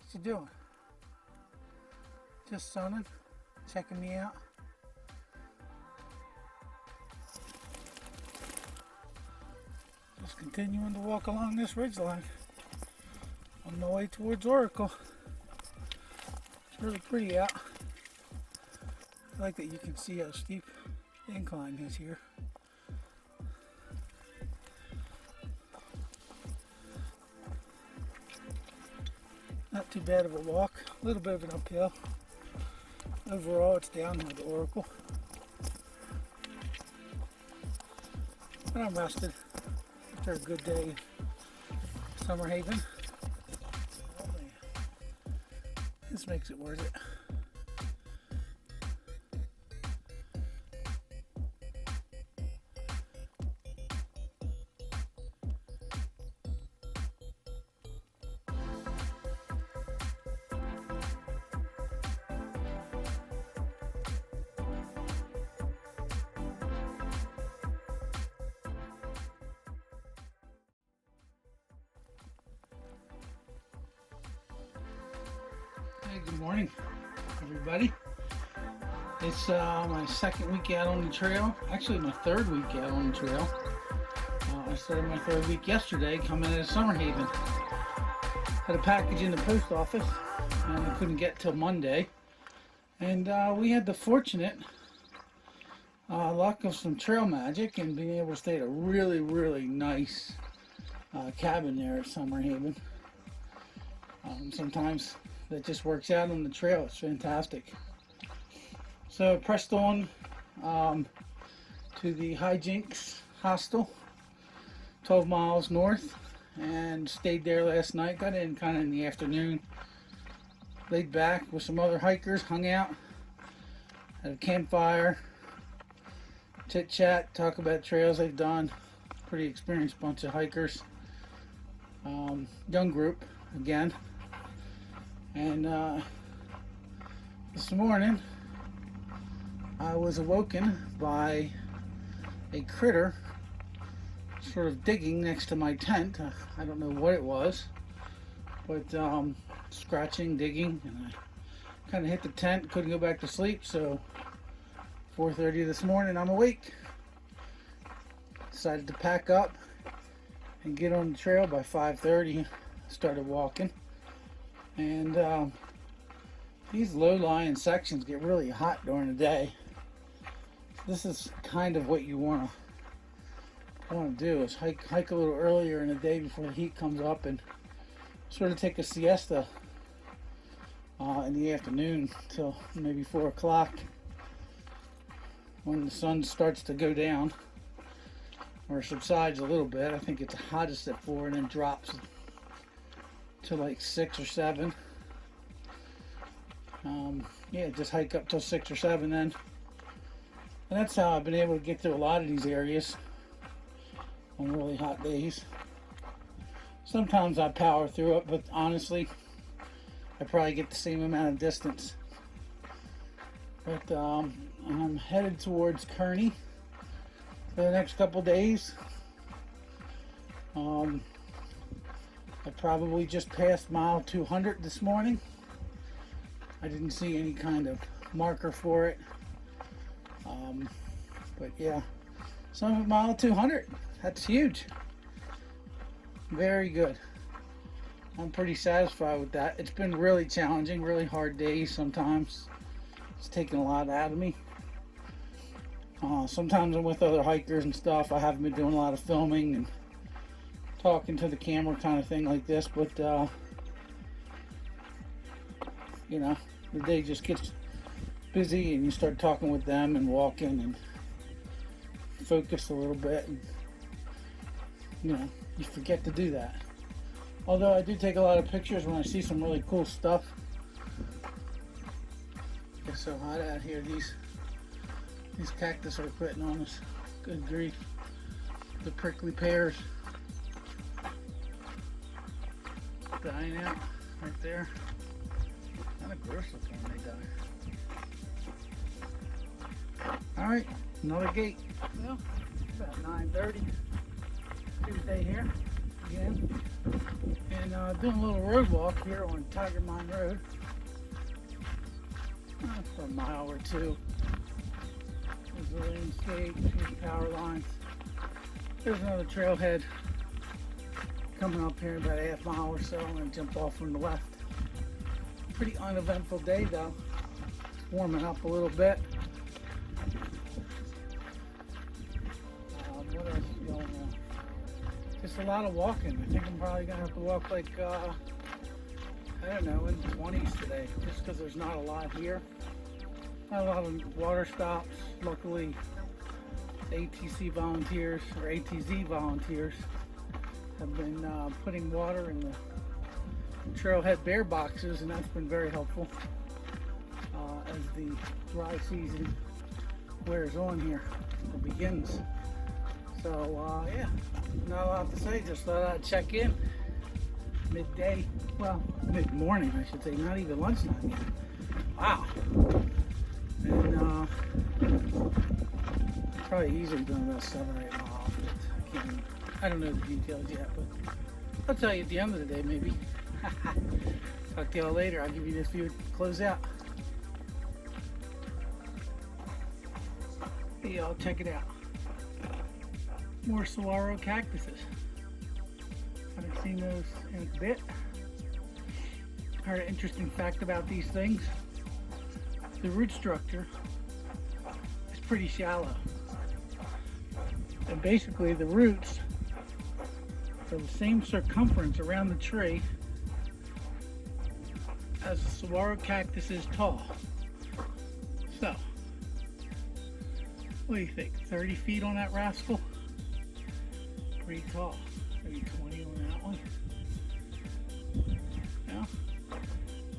What you doing? Just sunning, checking me out. Just continuing to walk along this ridgeline on my way towards Oracle. It's really pretty out. I like that you can see how steep the incline is here. Not too bad of a walk, a little bit of an uphill. Overall, it's downhill to Oracle. But I'm rested after a good day in Summerhaven. Oh man, this makes it worth it. Hey, good morning, everybody. It's my second week out on the trail. Actually, my third week out on the trail. I started my third week yesterday, coming out of Summerhaven. Had a package in the post office, and I couldn't get till Monday. And we had the fortunate luck of some trail magic and being able to stay at a really, really nice cabin there at Summerhaven. Sometimes that just works out on the trail. It's fantastic. So I pressed on to the Hijinx Hostel, 12 miles north, and stayed there last night. Got in kind of in the afternoon, laid back with some other hikers, hung out, had a campfire, chit chat, talk about trails they've done. Pretty experienced bunch of hikers, young group again. And this morning I was awoken by a critter sort of digging next to my tent. I don't know what it was, but scratching, digging, and I kind of hit the tent, couldn't go back to sleep, so 4:30 this morning I'm awake. Decided to pack up and get on the trail by 5:30. Started walking. And these low-lying sections get really hot during the day. This is kind of what you want to do, is hike a little earlier in the day before the heat comes up, and sort of take a siesta in the afternoon till maybe 4 o'clock when the sun starts to go down or subsides a little bit. I think it's hottest at 4 and then drops to like 6 or 7. Yeah, just hike up till 6 or 7 then. And that's how I've been able to get through a lot of these areas on really hot days. Sometimes I power through it, but honestly, I probably get the same amount of distance. But I'm headed towards Kearney for the next couple days. I probably just passed mile 200 this morning. I didn't see any kind of marker for it. But yeah, some mile 200. That's huge. Very good. I'm pretty satisfied with that. It's been really challenging, really hard days sometimes. It's taken a lot out of me. Sometimes I'm with other hikers and stuff. I haven't been doing a lot of filming and talking to the camera kind of thing like this, but you know, the day just gets busy and you start talking with them and walking and focus a little bit, and you know, you forget to do that. Although I do take a lot of pictures when I see some really cool stuff. It's so hot out here. These cactus are putting on us. Good grief. The prickly pears dying out right there. Kind of gross looking when they die. Alright, another gate. Well, about 9:30. Tuesday here. Again, and doing a little road walk here on Tiger Mine Road for a mile or two. There's the landscape, there's power lines. There's another trailhead coming up here in about a half mile or so. I'm going to jump off from the left. Pretty uneventful day though. It's warming up a little bit. What else is going on? Just a lot of walking. I think I'm probably going to have to walk like, I don't know, in the 20s today. Just because there's not a lot here. Not a lot of water stops. Luckily, ATC volunteers, or ATZ volunteers, have been putting water in the trailhead bear boxes, and that's been very helpful as the dry season wears on here, or begins. So yeah, not a lot to say, just thought I'd check in. Midday, well, mid-morning I should say, not even lunchtime yet. Wow. And probably easily doing about 7 or 8 miles, but I don't know the details yet, but I'll tell you at the end of the day maybe. Talk to y'all later. I'll give you this view to close out. Hey y'all, check it out. More Saguaro cactuses. Haven't seen those in a bit. Heard an interesting fact about these things. The root structure is pretty shallow. And basically the roots are the same circumference around the tree as the Saguaro cactus is tall. So, what do you think? 30 feet on that rascal? Pretty tall. Maybe 20 on that one. Yeah.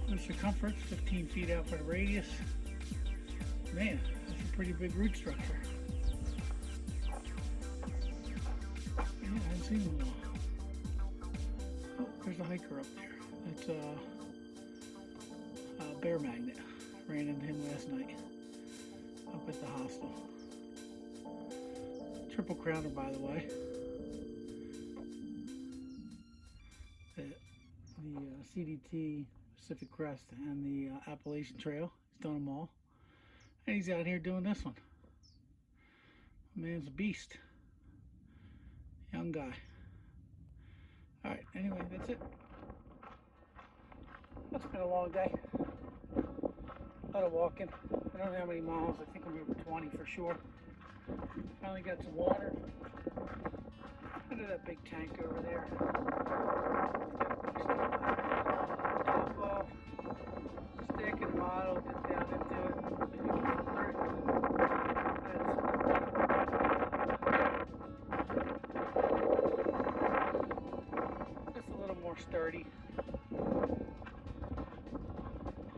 The circumference, 15 feet out for the radius. Man, that's a pretty big root structure. Yeah, I haven't seen one in a while. Oh, there's a hiker up there. That's a bear magnet. Ran into him last night up at the hostel. Triple crowner, by the way. The CDT Pacific Crest and the Appalachian Trail. He's done them all. And he's out here doing this one. Man's a beast. Young guy. Alright, anyway, that's it. It's been a long day. A lot of walking. I don't know how many miles. I think I'm over 20 for sure. Finally got some water. Look at that big tank over there. Top off, stick and bottle, get down into it. Just a little more sturdy.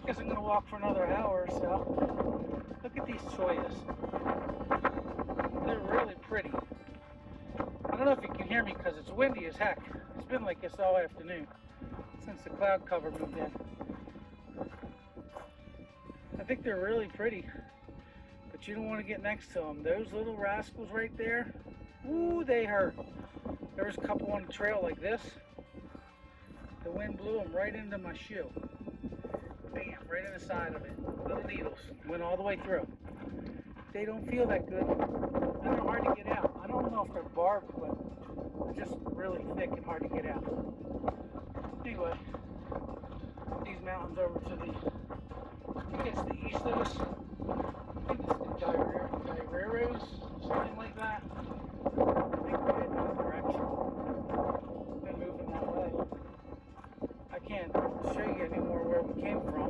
Guess I'm gonna walk for another hour or so. Look at these choyas. They're really pretty. I don't know if you can hear me because it's windy as heck. It's been like this all afternoon since the cloud cover moved in. I think they're really pretty, but you don't want to get next to them. Those little rascals right there, ooh, they hurt. There was a couple on the trail like this. The wind blew them right into my shoe. Bam, right in the side of it. Little needles, went all the way through. They don't feel that good, and they're hard to get out. I don't know if they're barbed, but they're just really thick and hard to get out. Anyway, these mountains over to the, I think it's the east of us. I think it's the Guerreros, something like that. I think we're heading that direction. Been moving that way. I can't show you anymore where we came from.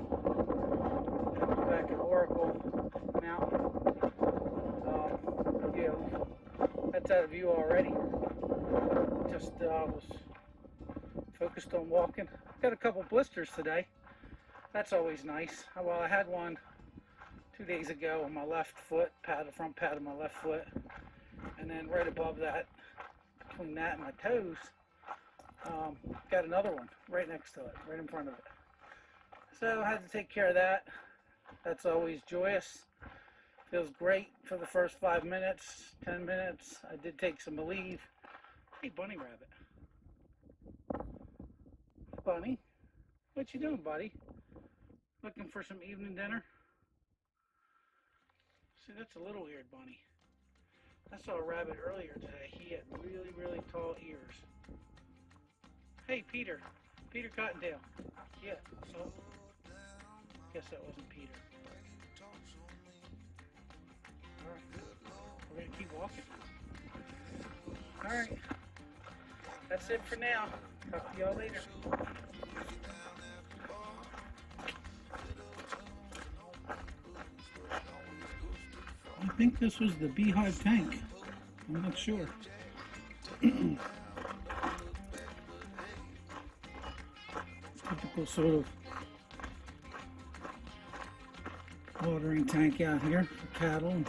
That was back at Oracle Mountain. Yeah, that's out of view already. Just was focused on walking. Got a couple blisters today. That's always nice. Well, I had one 2 days ago on my left foot, the front pad of my left foot, and then right above that, between that and my toes, got another one right next to it, right in front of it. So I had to take care of that. That's always joyous. Feels great for the first 5 minutes, 10 minutes. I did take some leave. Hey, bunny rabbit. Bunny. What you doing, buddy? Looking for some evening dinner? See, that's a little eared bunny. I saw a rabbit earlier today. He had really, really tall ears. Hey, Peter. Peter Cottontail. Yeah, so guess that wasn't Peter. Alright, we're gonna keep walking. Alright, that's it for now. Talk to y'all later. I think this was the beehive tank. I'm not sure. Typical sort of watering tank out here for cattle.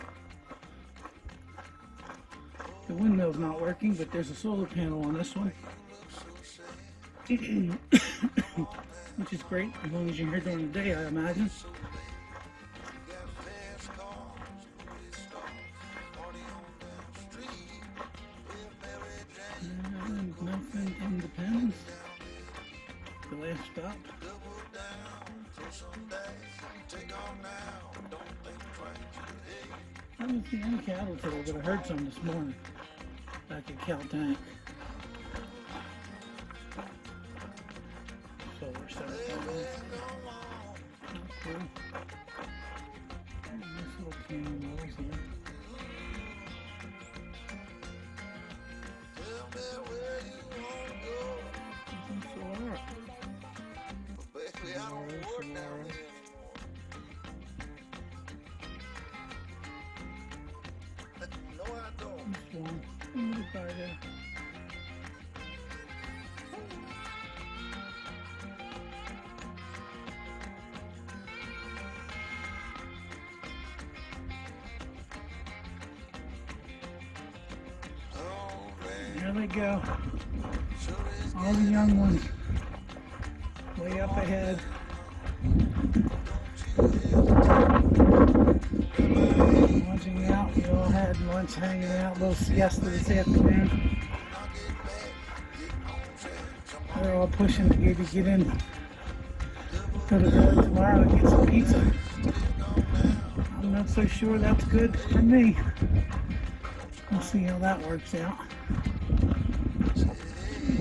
The windmill's not working, but there's a solar panel on this one. Which is great, as long as you're here during the day, I imagine. And nothing Independence. The last stop. I haven't seen any cattle today, but I heard some this morning back at Cal Tank. Solar cell. Cool. Nice little canyon walls here. There they go. All the young ones way up ahead. Launching out. We all had lunch, hanging out, a little siesta this afternoon. They're all pushing to get in. Go to bed tomorrow and get some pizza. I'm not so sure that's good for me. We'll see how that works out.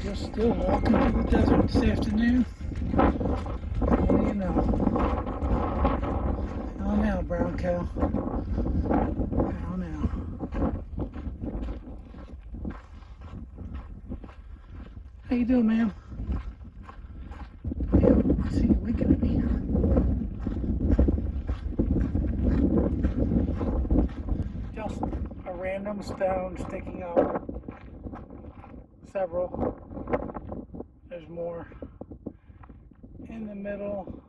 Just still walking through the desert this afternoon. What do you know? How now, brown cow? How now? How you doing, ma'am? I see you winking at me. Just a random stone sticking out. Several. There's more in the middle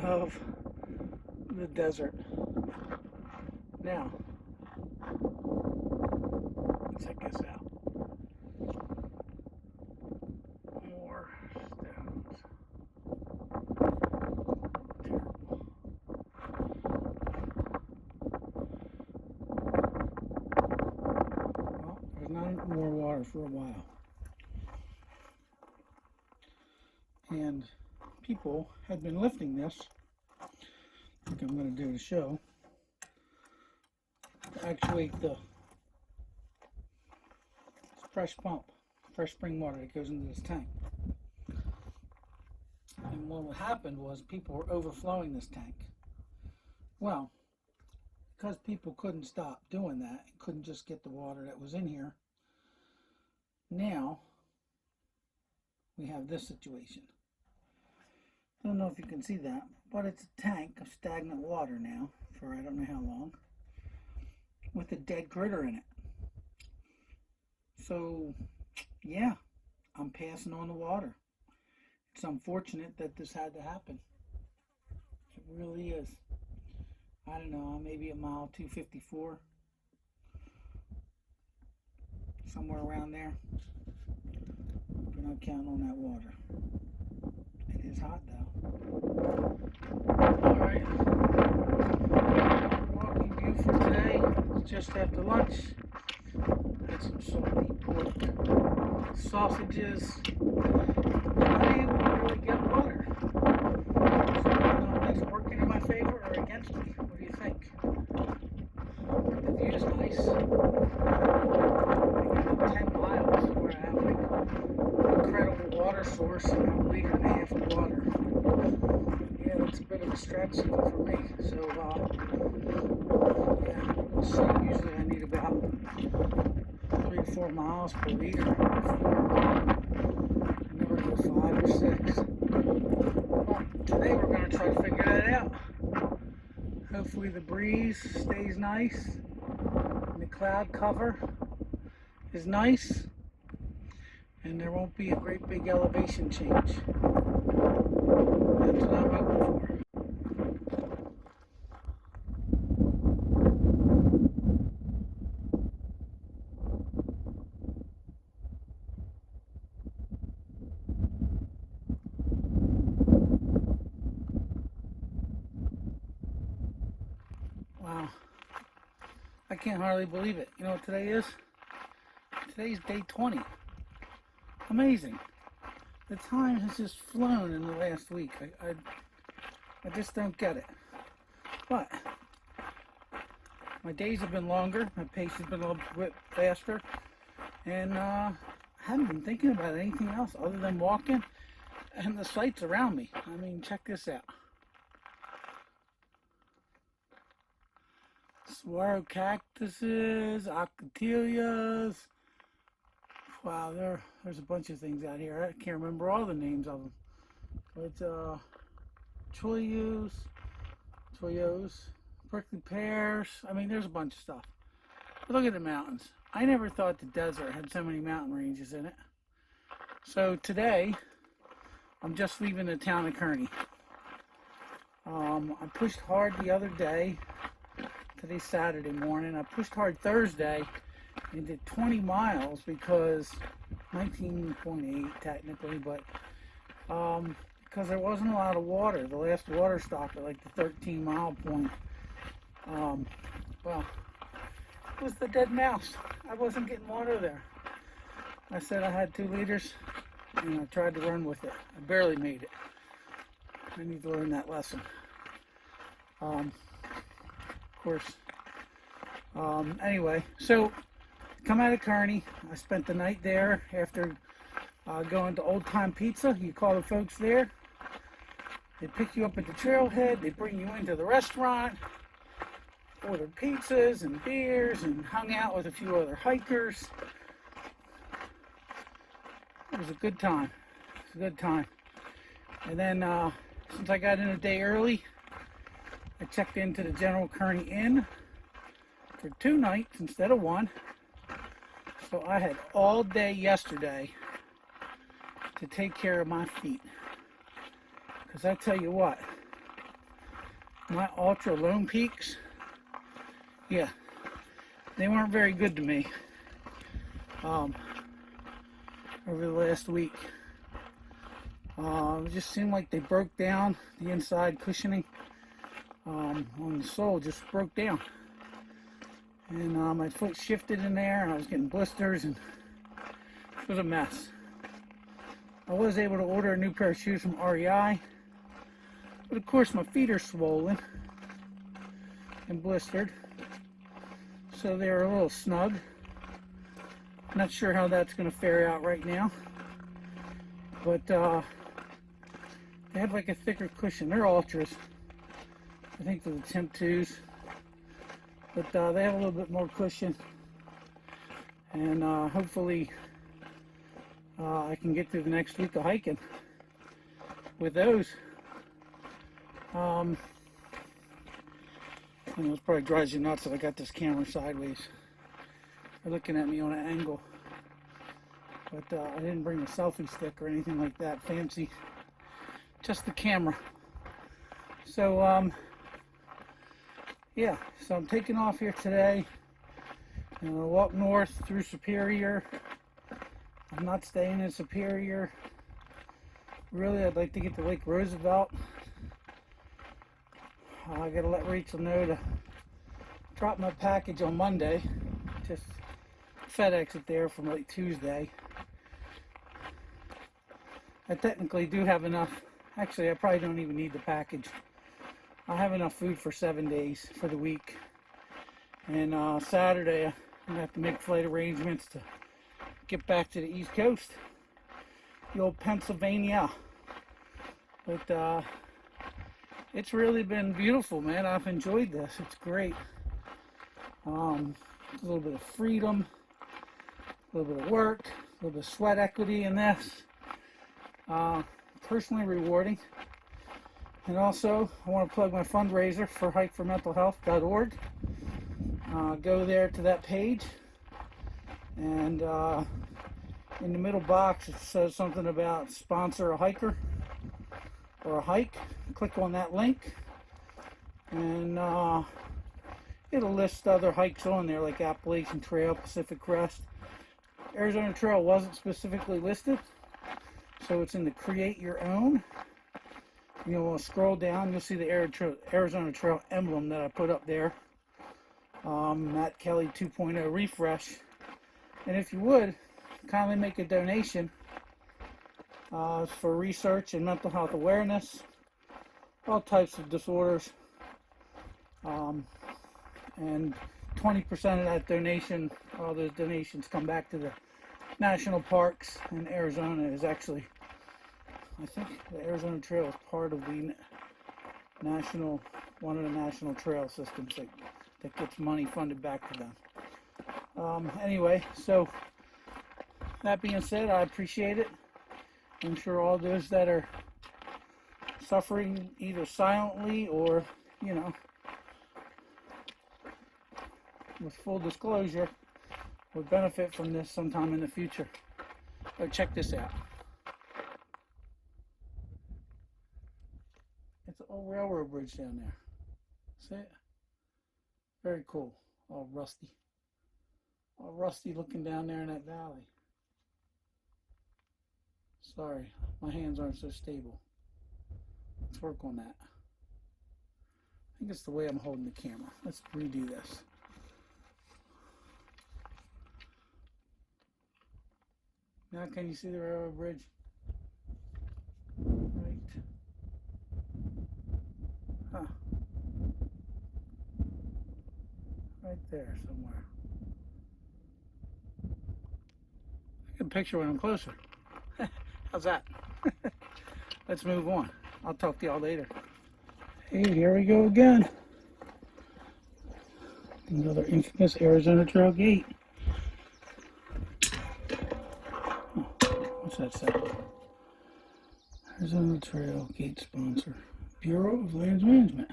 of the desert. Now, check this out. More stones. Terrible. Well, there's not more water for a while. And people had been lifting this, like I'm going to do the show, to actuate the fresh pump, fresh spring water that goes into this tank. And what happened was people were overflowing this tank. Well, because people couldn't stop doing that, and couldn't just get the water that was in here, now we have this situation. I don't know if you can see that, but it's a tank of stagnant water now for I don't know how long, with a dead critter in it. So, yeah, I'm passing on the water. It's unfortunate that this had to happen. It really is. I don't know, maybe a mile 254, somewhere around there. We're not counting on that water. It is hot though. Alright. Walking view for today. It's just after lunch. Had some salty pork sausages, liter and a half of water. Yeah, that's a bit of a stretch even for me. So, yeah, we'll see. Usually I need about 3 to 4 miles per liter. I never go 5 or 6. Well, today we're going to try to figure that out. Hopefully the breeze stays nice and the cloud cover is nice and there won't be a great big elevation change. That's what I'm hoping for. Wow. I can't hardly believe it. You know what today is? Today's day 20. Amazing. The time has just flown in the last week. I just don't get it. But my days have been longer. My pace has been a little bit faster. And I haven't been thinking about anything else other than walking and the sights around me. I mean, check this out. Saguaro Cactuses, Ocatilias. Wow, there's a bunch of things out here. I can't remember all the names of them. But Choyos, prickly pears. I mean, there's a bunch of stuff. But look at the mountains. I never thought the desert had so many mountain ranges in it. So today, I'm just leaving the town of Kearney. I pushed hard the other day. Today's Saturday morning. I pushed hard Thursday and did 20 miles because 19.8 technically, but because there wasn't a lot of water. The last water stop at like the 13 mile point. Well, it was the dead mouse. I wasn't getting water there. I said I had 2 liters and I tried to run with it. I barely made it. I need to learn that lesson. Of course. Anyway, so come out of Kearney. I spent the night there after going to Old Time Pizza. You call the folks there. They pick you up at the trailhead. They bring you into the restaurant. Ordered pizzas and beers and hung out with a few other hikers. It was a good time. It was a good time. And then since I got in a day early, I checked into the General Kearney Inn for 2 nights instead of 1. So I had all day yesterday to take care of my feet. Because I tell you what, my Altra Lone Peaks, yeah, they weren't very good to me over the last week. It just seemed like they broke down. The inside cushioning on the sole just broke down. And my foot shifted in there and I was getting blisters and it was a mess. I was able to order a new pair of shoes from REI, but of course my feet are swollen and blistered, so they're a little snug. Not sure how that's going to fare out right now, but they have like a thicker cushion. They're Ultras. I think they're the Temp 2s. But they have a little bit more cushion, and hopefully I can get through the next week of hiking with those. I know it probably drives you nuts that I got this camera sideways. They're looking at me on an angle, but I didn't bring a selfie stick or anything like that fancy, just the camera. So yeah, so I'm taking off here today. I'm going to walk north through Superior. I'm not staying in Superior. Really, I'd like to get to Lake Roosevelt. I got to let Rachel know to drop my package on Monday. Just FedEx it there from like Tuesday. I technically do have enough. Actually, I probably don't even need the package. I have enough food for 7 days for the week. And Saturday, I'm going to have to make flight arrangements to get back to the East Coast. The old Pennsylvania. But it's really been beautiful, man. I've enjoyed this. It's great. A little bit of freedom, a little bit of work, a little bit of sweat equity in this. Personally rewarding. And also, I want to plug my fundraiser for hikeformentalhealth.org. Go there to that page, and in the middle box it says something about sponsor a hiker or a hike. Click on that link, and it'll list other hikes on there like Appalachian Trail, Pacific Crest. Arizona Trail wasn't specifically listed, so it's in the create your own. You'll scroll down, you'll see the Arizona Trail emblem that I put up there. Matt Kelly 2.0 refresh. And if you would, kindly make a donation for research and mental health awareness, all types of disorders. And 20% of that donation, all those donations come back to the national parks, and Arizona is actually, I think the Arizona Trail is part of the one of the national trail systems that gets money funded back to them. Anyway, so that being said, I appreciate it. I'm sure all those that are suffering either silently or, with full disclosure, would benefit from this sometime in the future. Oh, check this out. It's an old railroad bridge down there. See it? Very cool. All rusty. All rusty looking down there in that valley. Sorry, my hands aren't so stable. Let's work on that. I think it's the way I'm holding the camera. Let's redo this. Now can you see the railroad bridge? Right. Huh. Right there somewhere. I can picture when I'm closer. How's that? Let's move on. I'll talk to y'all later. Hey, here we go again. Another infamous Arizona Trail gate. Oh, what's that say? Arizona Trail gate sponsor. Bureau of Lands Management.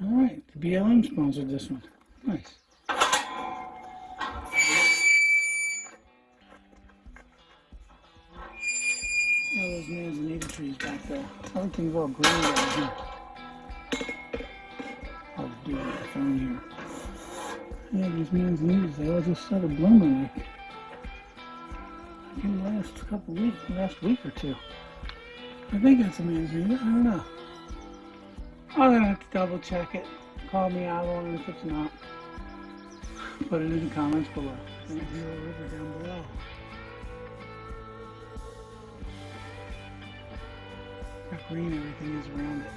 Alright, the BLM sponsored this one. Nice. Those manzanita trees back there. Everything's all green down here. Oh, dude, I found here. Yeah, these manzanitas, they all just started blooming like in the last couple weeks, last week or two. I think that's a manzanita. I don't know. I'm gonna have to double check it. Call me out on it if it's not. Put it in the comments below. There's Gila River down below. How green everything is around it.